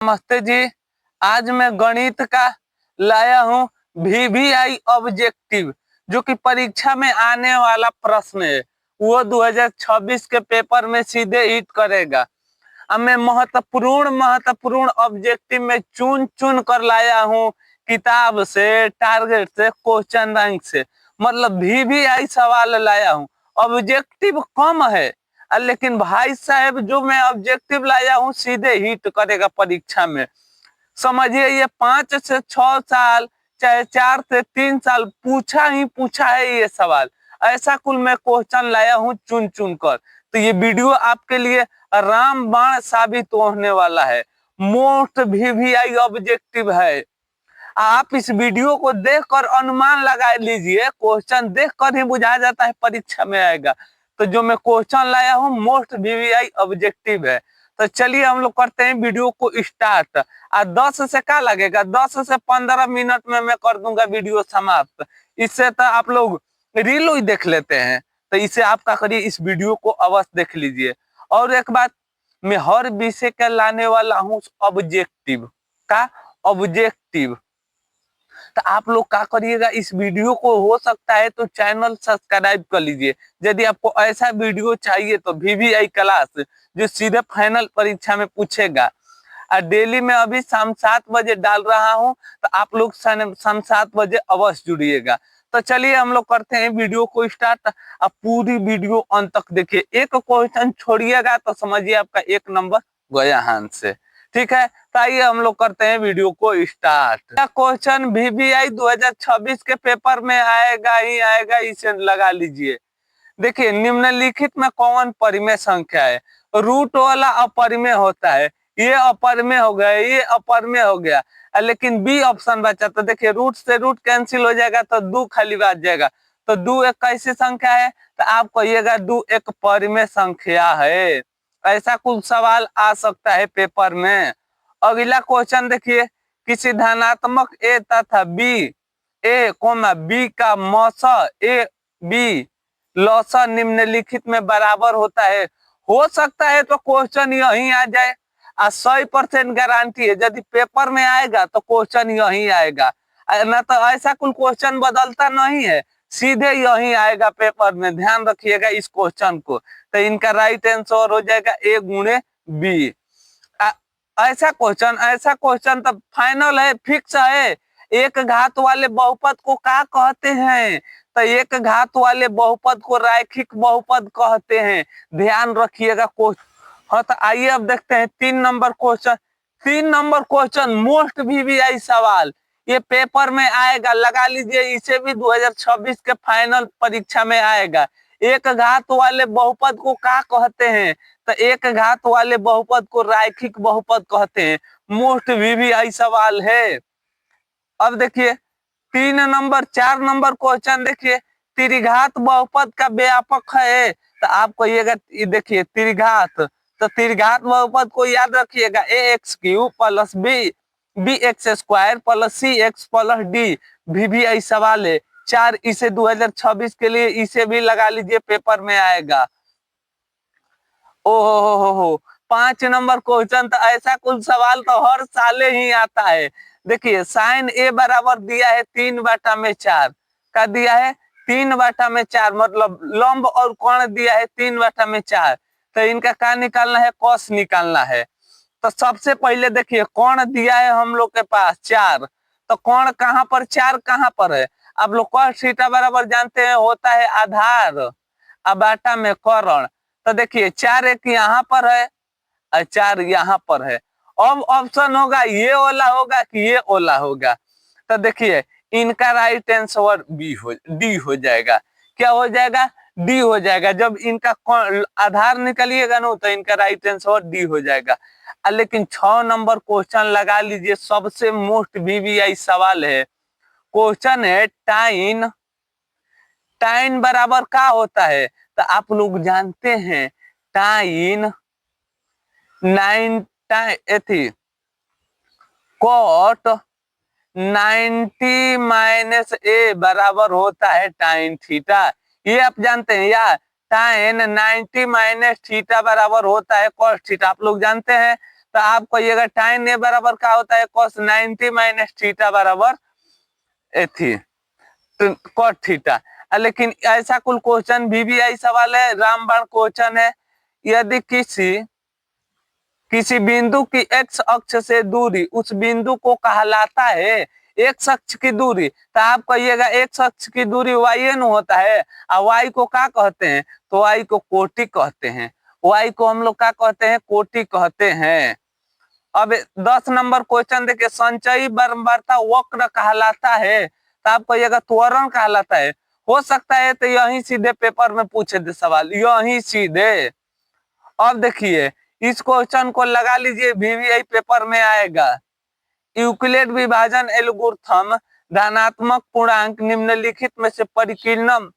नमस्ते जी। आज मैं गणित का लाया हूँ VVI ऑब्जेक्टिव, जो कि परीक्षा में आने वाला प्रश्न है। वो 2026 के पेपर में सीधे हिट करेगा। अब मैं महत्वपूर्ण ऑब्जेक्टिव में चुन चुन कर लाया हूँ, किताब से, टारगेट से, क्वेश्चन बैंक से। मतलब VVI सवाल लाया हूँ। ऑब्जेक्टिव कम है, लेकिन भाई साहब जो मैं ऑब्जेक्टिव लाया हूँ सीधे हिट करेगा परीक्षा में। समझिए, ये 5 से 6 साल, चाहे 4 से 3 साल पूछा ही पूछा है ये सवाल। ऐसा कुल मैं क्वेश्चन लाया हूँ चुन चुन कर। तो ये वीडियो आपके लिए रामबाण साबित होने वाला है। मोस्ट VVI ऑब्जेक्टिव है। आप इस वीडियो को देखकर अनुमान लगा लीजिए, क्वेश्चन देखकर ही बुझा जाता है परीक्षा में आएगा। तो जो मैं क्वेश्चन लाया हूँ मोस्ट VVI ऑब्जेक्टिव है। तो चलिए हम लोग करते हैं वीडियो को स्टार्ट। 10 से क्या लगेगा, 10 से 15 मिनट में मैं कर दूंगा वीडियो समाप्त। इससे तो आप लोग रील ही देख लेते हैं। तो इसे आप क्या करिए, इस वीडियो को अवश्य देख लीजिए। और एक बात, मैं हर विषय का लाने वाला हूँ ऑब्जेक्टिव। तो आप लोग क्या करिएगा, इस वीडियो को हो सकता है तो चैनल सब्सक्राइब कर लीजिए। यदि आपको ऐसा वीडियो चाहिए तो VVI क्लास, जो सीधे फाइनल परीक्षा में पूछेगा। और डेली में अभी शाम 7 बजे डाल रहा हूं, तो आप लोग शाम 7 बजे अवश्य जुड़िएगा। तो चलिए हम लोग करते हैं वीडियो को स्टार्ट। अब पूरी वीडियो अंत तक देखिए, एक क्वेश्चन छोड़िएगा तो समझिए आपका 1 नंबर गया हाथ से। ठीक है, तो आइए हम लोग करते हैं वीडियो को स्टार्ट। क्वेश्चन VVI 2026 के पेपर में आएगा ही आएगा, इसे लगा लीजिए। देखिए, निम्नलिखित में कौन परिमेय संख्या है? रूट वाला अपरिमेय होता है। ये अपरिमेय हो गया, ये अपरिमेय हो गया, लेकिन बी ऑप्शन बचा। तो देखिए, रूट से रूट कैंसिल हो जाएगा तो 2 खाली बच जाएगा। तो 2 एक कैसी संख्या है? तो आप कहिएगा 2 एक परिमेय संख्या है। ऐसा कुछ सवाल आ सकता है पेपर में। अगला क्वेश्चन देखिए, किसी धनात्मक ए तथा बी का मौस ए बी लौसा निम्नलिखित में बराबर होता है। हो सकता है तो क्वेश्चन यही आ जाए। 100% गारंटी है, यदि पेपर में आएगा तो क्वेश्चन यही आएगा। ना तो ऐसा कुछ क्वेश्चन बदलता नहीं है, सीधे यही आएगा पेपर में। ध्यान रखिएगा इस क्वेश्चन को। तो इनका राइट आंसर हो जाएगा A गुणे B। ऐसा क्वेश्चन तो फाइनल है, फिक्स है। एक घात वाले बहुपद को क्या कहते हैं? तो एक घात वाले बहुपद को रैखिक बहुपद कहते हैं। ध्यान रखिएगा क्वेश्चन। हाँ, तो आइए अब देखते हैं 3 नंबर क्वेश्चन मोस्ट VVI सवाल। ये पेपर में आएगा, लगा लीजिए। इसे भी 2026 के फाइनल परीक्षा में आएगा। एक घात वाले बहुपद को क्या कहते हैं? तो एक घात वाले बहुपद को रैखिक बहुपद कहते हैं। मोस्ट VVI सवाल है। अब देखिए 4 नंबर क्वेश्चन देखिए, त्रिघात बहुपद का व्यापक है। तो आप कहिएगा, देखिए त्रिघात, तो त्रिघात बहुपद को याद रखिएगा, AX³ plus BX² plus CX plus D। VVI सवाल है 4। इसे 2026 के लिए इसे भी लगा लीजिए, पेपर में आएगा। ओहो 5 नंबर क्वेश्चन, तो ऐसा कुछ सवाल तो हर साल ही आता है। देखिए, साइन A बराबर दिया है 3/4 का दिया है 3/4, मतलब लंब और कोण दिया है 3/4। तो इनका क्या निकालना है? कॉस निकालना है। तो सबसे पहले देखिए, कोण दिया है हम लोग के पास 4। तो कोण कहाँ पर, 4 कहाँ पर है? आप लोग कॉस थीटा बराबर जानते हैं, होता है आधार बाटा में कर्ण। तो देखिए 4 एक यहाँ पर है और 4 यहाँ पर है। अब ऑप्शन होगा ये ओला होगा कि ये ओला होगा। तो देखिए इनका राइट आंसर डी हो जाएगा। क्या हो जाएगा? डी हो जाएगा। जब इनका आधार निकलिएगा ना, तो इनका राइट आंसर डी हो जाएगा। लेकिन 6 नंबर क्वेश्चन लगा लीजिए, सबसे मोस्ट VVI सवाल है। क्वेश्चन है टाइन बराबर क्या होता है? तो आप लोग जानते हैं, टाइन कॉट 90 - A बराबर होता है टाइन थीटा। ये आप जानते हैं यार, टाइन 90 - थीटा बराबर होता है कॉस थीटा। आप लोग जानते हैं। तो आप कहिएगा tan a बराबर क्या होता है, cos 90 माइनस थीटा बराबर थी cot थीटा। लेकिन ऐसा कुल क्वेश्चन VBI सवाल है, रामबाण क्वेश्चन है। यदि किसी बिंदु की x अक्ष से दूरी उस बिंदु को कहलाता है x अक्ष की दूरी, तो आप कहिएगा x अक्ष की दूरी yn होता है, और y को क्या कहते हैं, तो y को कोटि कहते हैं, y को हम लोग क्या कहते हैं, कोटि कहते हैं। अब 10 नंबर क्वेश्चन देखिए, संचयी बारंबारता वक्र कहलाता है, तो आप कहिएगा त्वरण कहलाता है। हो सकता है तो यही सीधे पेपर में पूछे थे सवाल, यही सीधे। अब देखिए इस क्वेश्चन को लगा लीजिए, VBI पेपर में आएगा। यूक्लिड विभाजन एल्गोरिथम धनात्मक पूर्णांक निम्नलिखित में से परिकलित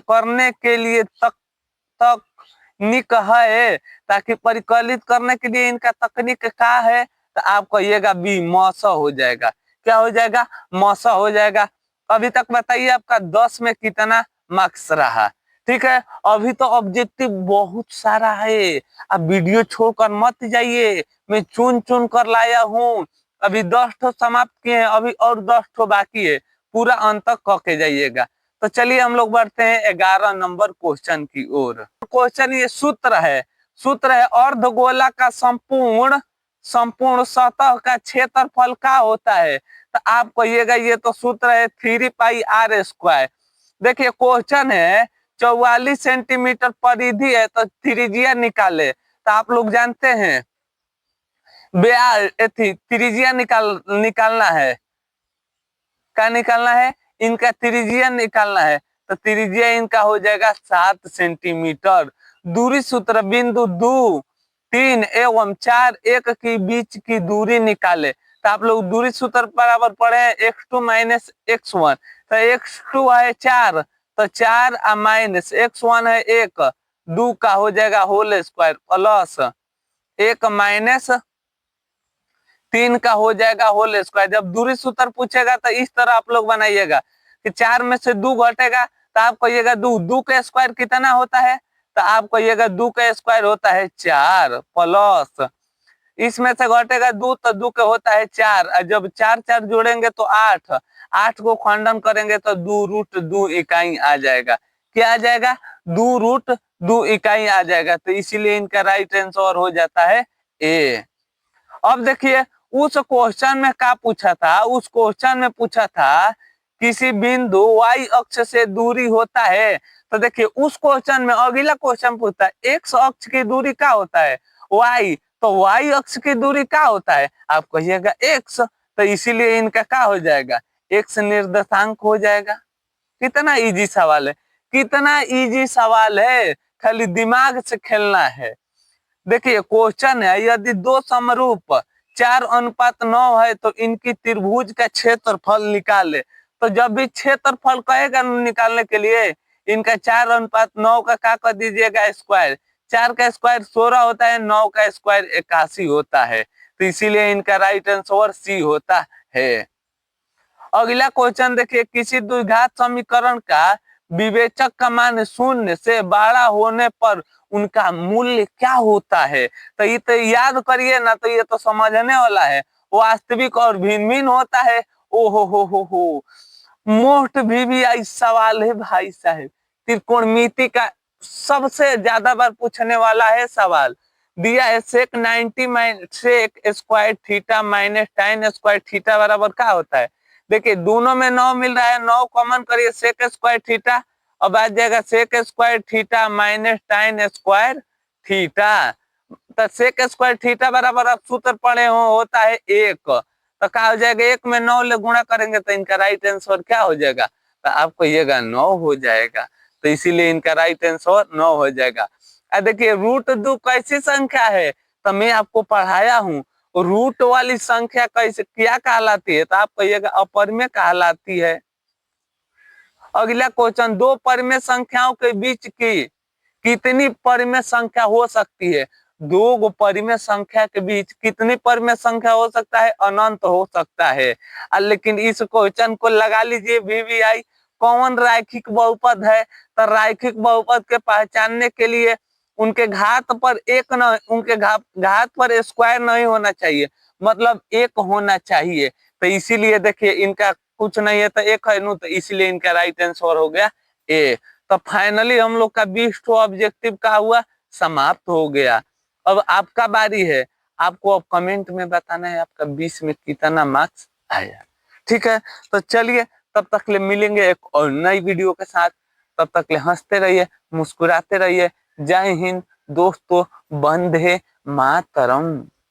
करने के लिए तकनीक है, ताकि परिकलित करने के लिए इनका तकनीक क्या है, तो आप कहिएगा बी मौस हो जाएगा। क्या हो जाएगा, मौस हो जाएगा। अभी तक बताइए आपका 10 में कितना मार्क्स रहा, ठीक है। अभी तो ऑब्जेक्टिव बहुत सारा है, अब वीडियो छोड़कर मत जाइए, मैं चुन चुन कर लाया हूँ। अभी 10 ठो समाप्त किए हैं, अभी और 10 ठो बाकी है, पूरा अंत तक करके जाइएगा। तो चलिए हम लोग बढ़ते हैं 11 नंबर क्वेश्चन की ओर। क्वेश्चन ये सूत्र है अर्धगोला का संपूर्ण सतह का क्षेत्रफल क्या होता है, तो आप कहिएगा ये तो सूत्र है 3 पाई r स्क्वायर। देखिए क्वेश्चन है 44 सेंटीमीटर परिधि है, तो त्रिज्या निकाले, तो आप लोग जानते हैं त्रिज्या निकालना है, क्या निकालना है, इनका त्रिज्या निकालना है, तो त्रिज्या इनका हो जाएगा 7 सेंटीमीटर। दूरी सूत्र बिंदु 2, 3 एवं 4 एक के बीच की दूरी निकाले, तो आप लोग दूरी सूत्र बराबर पढ़े x2 माइनस x1, तो x2 है 4, तो 4 माइनस x1 है 1, 2 का हो जाएगा होल स्क्वायर प्लस 1 माइनस 3 का हो जाएगा होल स्क्वायर। जब दूरी सूत्र पूछेगा तो इस तरह आप लोग बनाइएगा कि 4 में से 2 घटेगा, तो आप कहिएगा 2 का स्क्वायर कितना होता है, तो आप कहिएगा 2 का स्क्वायर होता है 4 प्लस इसमें से घटेगा 2, तो 2 का होता है 4, और जब 4 4 जोड़ेंगे तो 8, 8 को खंडन करेंगे तो 2√2 इकाई आ जाएगा। क्या आ जाएगा, 2√2 इकाई आ जाएगा। तो इसीलिए इनका राइट आंसर हो जाता है ए। अब देखिए उस क्वेश्चन में क्या पूछा था, उस क्वेश्चन में पूछा था किसी बिंदु y अक्ष से दूरी होता है, तो देखिए उस क्वेश्चन में अगला क्वेश्चन पूछता है x अक्ष की दूरी क्या होता है, y, तो y अक्ष की दूरी क्या होता है, आप कहिएगा x, तो इसीलिए इनका क्या हो जाएगा, x निर्देशांक हो जाएगा। कितना इजी सवाल है, कितना इजी सवाल है, खाली दिमाग से खेलना है। देखिए क्वेश्चन है यदि दो समरूप 4:9 है तो इनकी त्रिभुज का क्षेत्रफल निकाले। तो जब भी क्षेत्रफल कहेगा निकालने के लिए इनका 4:9 का क्या कर दीजिएगा स्क्वायर, 4 का स्क्वायर 16 होता है, 9 का स्क्वायर 81 होता है, तो इसीलिए इनका राइट आंसर सी होता है। अगला क्वेश्चन देखिए किसी द्विघात समीकरण का विवेचक का मान 0 से बड़ा होने पर उनका मूल्य क्या होता है, तो ये तो याद करिए ना, तो ये तो समझने वाला है। वास्तविक और भिन्न भिन्न होता है। ओहो हो मोस्ट VBI सवाल है भाई साहब, त्रिकोणमिति का सबसे ज्यादा बार पूछने वाला है सवाल। दिया है sec 90 minus sec square theta minus tan square theta बराबर क्या होता है। देखिए दोनों में 9 मिल रहा है, 9 कॉमन करिए sec स्क्वायर थीटा, अब आ जाएगा sec square theta minus tan square theta. तो sec स्क्वायर थीटा बराबर आप सूत्र पढ़े हो होता है 1, तो क्या हो जाएगा 1 में 9 ले गुणा करेंगे तो इनका राइट आंसर क्या हो जाएगा, तो आप कहिएगा 9 हो जाएगा, तो इसीलिए इनका राइट आंसर 9 हो जाएगा। देखिए √2 कैसी संख्या है, तो मैं आपको पढ़ाया हूँ रूट वाली संख्या कैसे क्या कहलाती है, तो आप कहिएगा अपरिमेय कहलाती है। अगला क्वेश्चन, दो परिमेय संख्याओं के बीच की कितनी परिमेय संख्या हो सकती है, दो परिमेय संख्या के बीच कितनी परिमेय संख्या हो सकता है, अनंत हो सकता है। लेकिन इस क्वेश्चन को लगा लीजिए VBI, कौन रैखिक बहुपद है, तो रैखिक बहुपद के पहचानने के लिए उनके घात पर एक न, उनके घात पर स्क्वायर नहीं होना चाहिए, मतलब एक होना चाहिए। तो इसीलिए देखिए इनका कुछ नहीं है तो एक है नु, तो इसीलिए इनका राइट आंसर हो गया ए। तो फाइनली हम लोग का 20 ऑब्जेक्टिव का हुआ समाप्त हो गया। अब आपका बारी है, आपको अब कमेंट में बताना है आपका 20 में कितना मार्क्स आया। ठीक है, तो चलिए तब तक ले मिलेंगे एक और नई वीडियो के साथ। तब तक ले हंसते रहिए, मुस्कुराते रहिए। जय हिंद दोस्तों, वंदे मातरम।